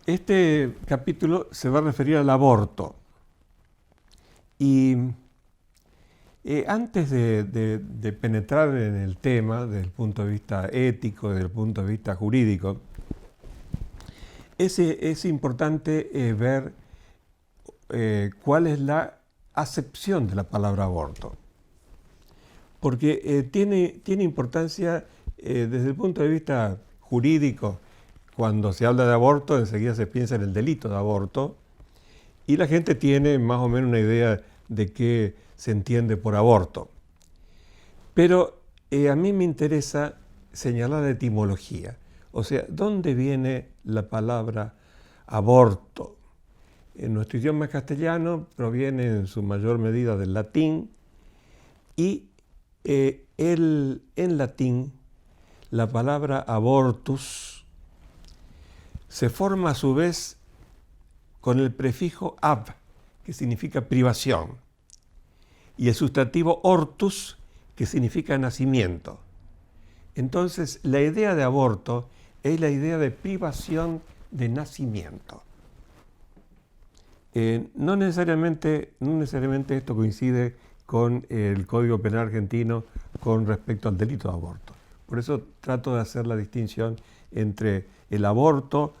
Este capítulo se va a referir al aborto. Y antes de penetrar en el tema desde el punto de vista ético, desde el punto de vista jurídico, es importante ver cuál es la acepción de la palabra aborto. Porque tiene importancia desde el punto de vista jurídico. Cuando se habla de aborto, enseguida se piensa en el delito de aborto, y la gente tiene más o menos una idea de qué se entiende por aborto. Pero a mí me interesa señalar la etimología, o sea, ¿dónde viene la palabra aborto? En nuestro idioma castellano proviene en su mayor medida del latín, y en latín la palabra abortus se forma a su vez con el prefijo ab, que significa privación, y el sustantivo ortus, que significa nacimiento. Entonces, la idea de aborto es la idea de privación de nacimiento. No necesariamente esto coincide con el Código Penal argentino con respecto al delito de aborto. Por eso trato de hacer la distinción entre el aborto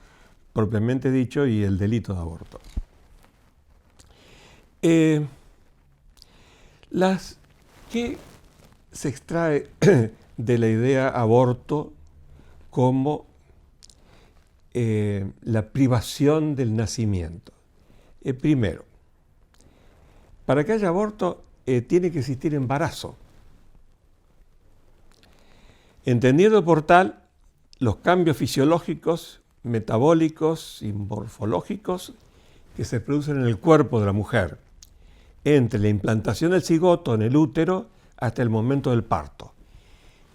propiamente dicho y el delito de aborto. ¿Qué se extrae de la idea aborto como la privación del nacimiento? Primero, para que haya aborto tiene que existir embarazo. Entendiendo por tal los cambios fisiológicos, metabólicos y morfológicos que se producen en el cuerpo de la mujer, entre la implantación del cigoto en el útero hasta el momento del parto,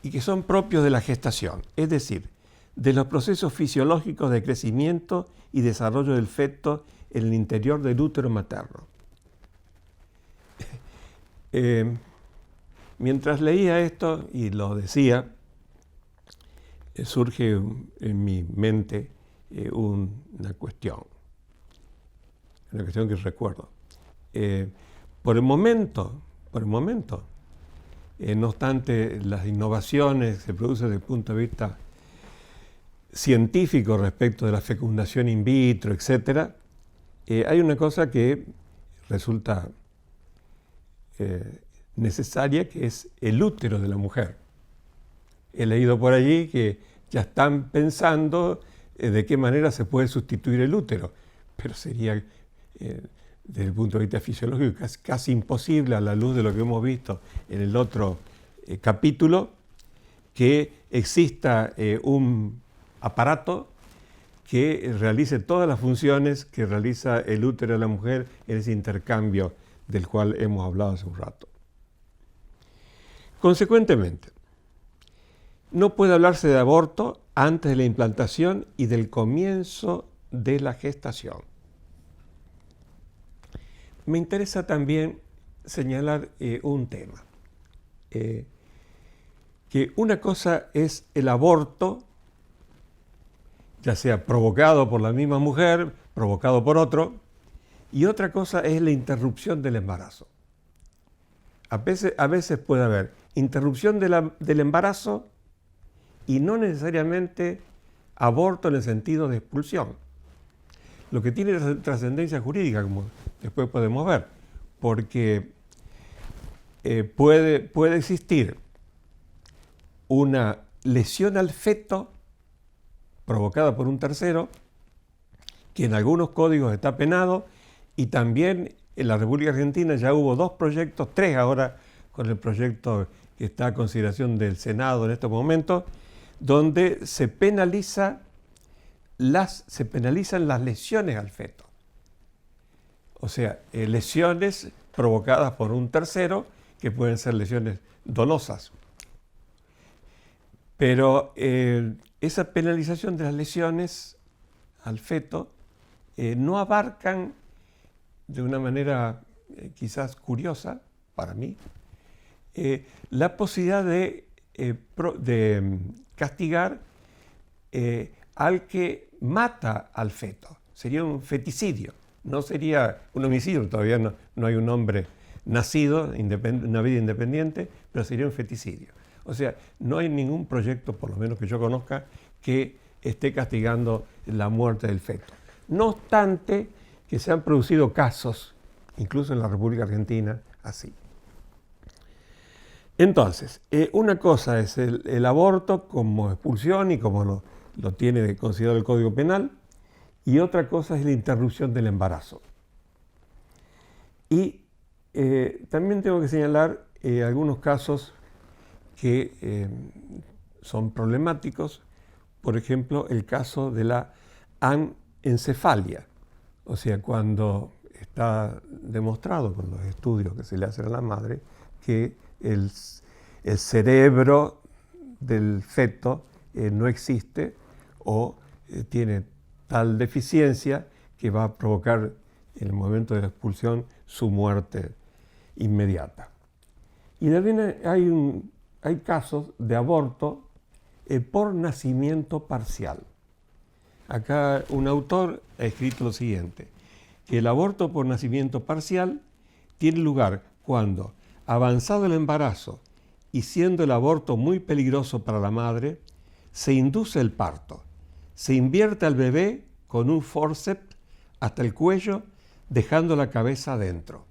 y que son propios de la gestación, es decir, de los procesos fisiológicos de crecimiento y desarrollo del feto en el interior del útero materno. Mientras leía esto y lo decía, surge en mi mente una cuestión que recuerdo. Por el momento, no obstante las innovaciones que se producen desde el punto de vista científico respecto de la fecundación in vitro, etc., hay una cosa que resulta necesaria, que es el útero de la mujer. He leído por allí que ya están pensando de qué manera se puede sustituir el útero, pero sería, desde el punto de vista fisiológico, casi imposible a la luz de lo que hemos visto en el otro capítulo, que exista un aparato que realice todas las funciones que realiza el útero de la mujer en ese intercambio del cual hemos hablado hace un rato. Consecuentemente, no puede hablarse de aborto antes de la implantación y del comienzo de la gestación. Me interesa también señalar un tema, que una cosa es el aborto, ya sea provocado por la misma mujer, provocado por otro, y otra cosa es la interrupción del embarazo. A veces puede haber interrupción del embarazo y no necesariamente aborto en el sentido de expulsión. Lo que tiene trascendencia jurídica, como después podemos ver, porque puede existir una lesión al feto provocada por un tercero, que en algunos códigos está penado, y también en la República Argentina ya hubo 2 proyectos, 3 ahora, con el proyecto que está a consideración del Senado en estos momentos, donde se penalizan las lesiones al feto. O sea, lesiones provocadas por un tercero, que pueden ser lesiones dolosas. Pero esa penalización de las lesiones al feto no abarcan de una manera quizás curiosa para mí la posibilidad de castigar al que mata al feto. Sería un feticidio, no sería un homicidio, todavía no hay un hombre nacido, una vida independiente, pero sería un feticidio. O sea, no hay ningún proyecto, por lo menos que yo conozca, que esté castigando la muerte del feto. No obstante que se han producido casos, incluso en la República Argentina, así. Entonces, una cosa es el aborto como expulsión y como lo tiene considerado el Código Penal, y otra cosa es la interrupción del embarazo. Y también tengo que señalar algunos casos que son problemáticos, por ejemplo, el caso de la anencefalia, o sea, cuando está demostrado con los estudios que se le hacen a la madre que el cerebro del feto no existe o tiene tal deficiencia que va a provocar en el momento de la expulsión su muerte inmediata. Y también hay casos de aborto por nacimiento parcial. Acá un autor ha escrito lo siguiente, que el aborto por nacimiento parcial tiene lugar cuando, avanzado el embarazo y siendo el aborto muy peligroso para la madre, se induce el parto, se invierte al bebé con un forceps hasta el cuello, dejando la cabeza adentro.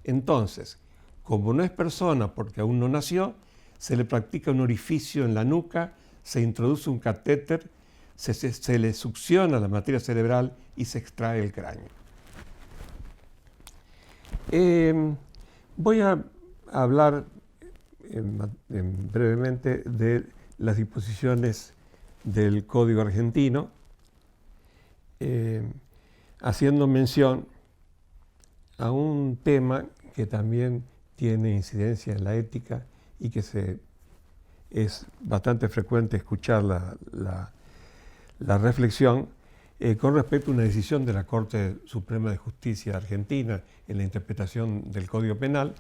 Entonces, como no es persona porque aún no nació, se le practica un orificio en la nuca, se introduce un catéter, se le succiona la materia cerebral y se extrae el cráneo. Voy a hablar brevemente de las disposiciones del Código Argentino, haciendo mención a un tema que también tiene incidencia en la ética y que es bastante frecuente escuchar la reflexión con respecto a una decisión de la Corte Suprema de Justicia Argentina en la interpretación del Código Penal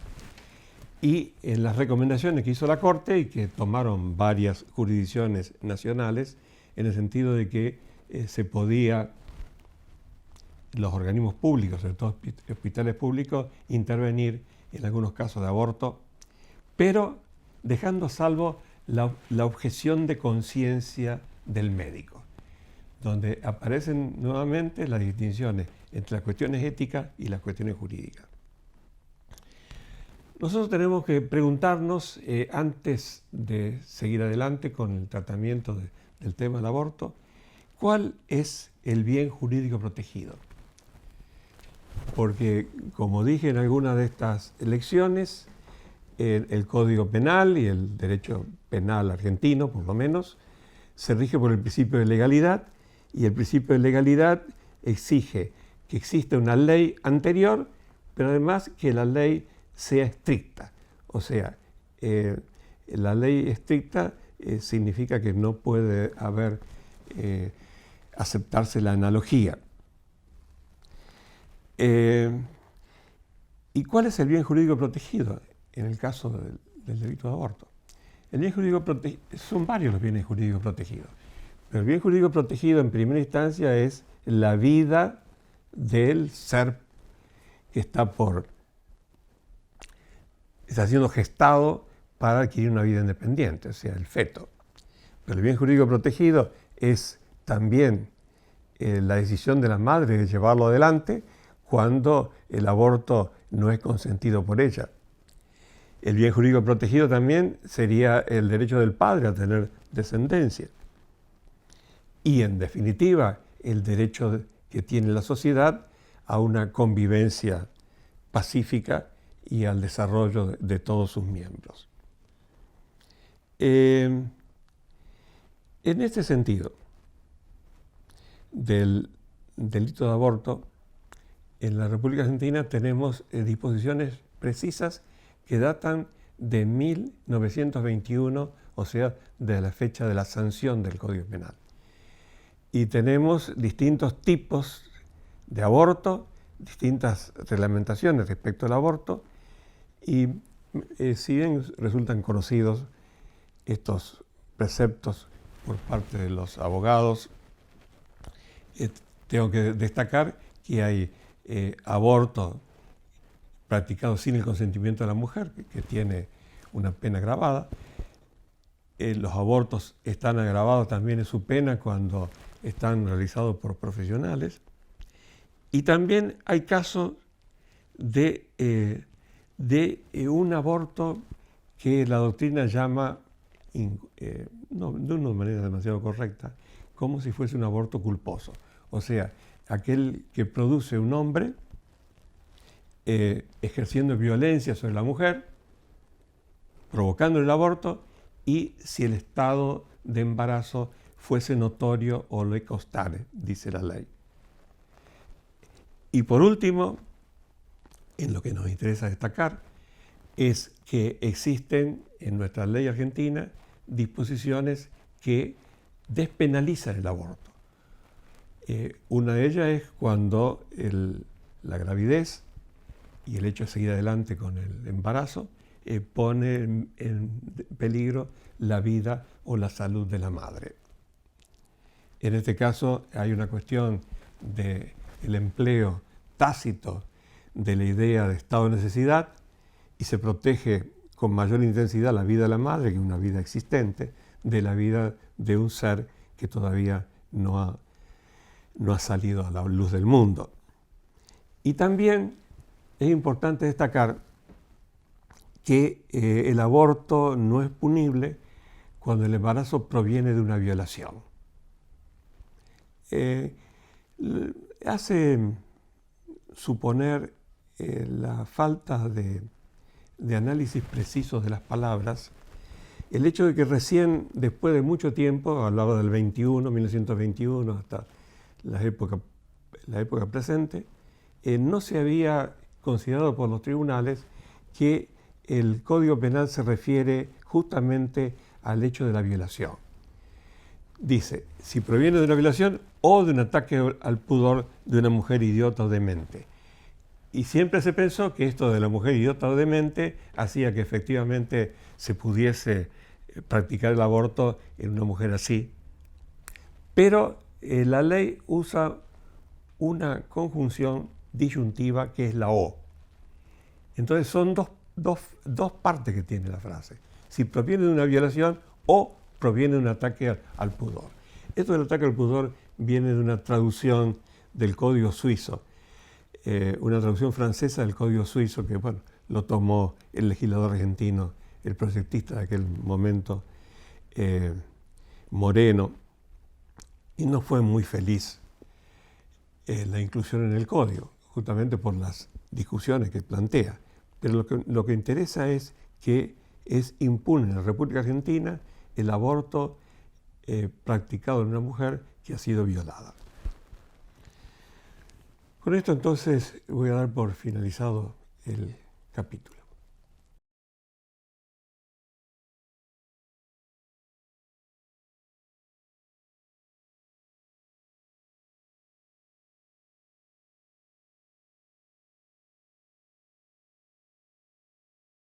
y en las recomendaciones que hizo la Corte y que tomaron varias jurisdicciones nacionales en el sentido de que los organismos públicos, sobre todo hospitales públicos, intervenir en algunos casos de aborto, pero dejando a salvo la objeción de conciencia del médico, donde aparecen nuevamente las distinciones entre las cuestiones éticas y las cuestiones jurídicas. Nosotros tenemos que preguntarnos, antes de seguir adelante con el tratamiento del tema del aborto, ¿cuál es el bien jurídico protegido? Porque, como dije en algunas de estas lecciones, el Código Penal y el derecho penal argentino, por lo menos, se rige por el principio de legalidad, y el principio de legalidad exige que exista una ley anterior, pero además que la ley sea estricta. O sea, la ley estricta significa que no puede aceptarse la analogía. ¿Y cuál es el bien jurídico protegido en el caso del delito de aborto? El bien jurídico protegido, son varios los bienes jurídicos protegidos, pero el bien jurídico protegido en primera instancia es la vida del ser que está siendo gestado para adquirir una vida independiente, o sea, el feto. Pero el bien jurídico protegido es también la decisión de la madre de llevarlo adelante cuando el aborto no es consentido por ella. El bien jurídico protegido también sería el derecho del padre a tener descendencia. Y en definitiva, el derecho que tiene la sociedad a una convivencia pacífica y al desarrollo de todos sus miembros. En este sentido, del delito de aborto, en la República Argentina tenemos disposiciones precisas que datan de 1921, o sea, de la fecha de la sanción del Código Penal. Y tenemos distintos tipos de aborto, distintas reglamentaciones respecto al aborto, y si bien resultan conocidos estos preceptos por parte de los abogados Tengo que destacar que hay abortos practicados sin el consentimiento de la mujer, que tiene una pena agravada. Los abortos están agravados también en su pena cuando están realizados por profesionales. Y también hay casos de un aborto que la doctrina llama, no de una manera demasiado correcta, como si fuese un aborto culposo. O sea, aquel que produce un hombre ejerciendo violencia sobre la mujer, provocando el aborto, y si el estado de embarazo fuese notorio o le costare, dice la ley. Y por último, en lo que nos interesa destacar, es que existen en nuestra ley argentina disposiciones que despenalizan el aborto. Una de ellas es cuando la gravidez y el hecho de seguir adelante con el embarazo pone en peligro la vida o la salud de la madre. En este caso hay una cuestión del empleo tácito de la idea de estado de necesidad y se protege con mayor intensidad la vida de la madre, que es una vida existente, de la vida de un ser que todavía no ha salido a la luz del mundo. Y también es importante destacar que el aborto no es punible cuando el embarazo proviene de una violación. Hace suponer la falta de análisis precisos de las palabras el hecho de que recién, después de mucho tiempo, hablaba del 1921 hasta la época presente, no se había considerado por los tribunales que el Código Penal se refiere justamente al hecho de la violación. Dice, si proviene de una violación o de un ataque al pudor de una mujer idiota o demente. Y siempre se pensó que esto de la mujer idiota o demente hacía que efectivamente se pudiese practicar el aborto en una mujer así. Pero la ley usa una conjunción disyuntiva que es la O. Entonces son dos partes que tiene la frase. Si proviene de una violación o proviene de un ataque al pudor. Esto del ataque al pudor viene de una traducción del Código Suizo, una traducción francesa del Código Suizo que lo tomó el legislador argentino, el proyectista de aquel momento, Moreno, y no fue muy feliz la inclusión en el Código, justamente por las discusiones que plantea. Pero lo que interesa es que es impune en la República Argentina el aborto practicado en una mujer que ha sido violada. Con esto entonces voy a dar por finalizado el capítulo.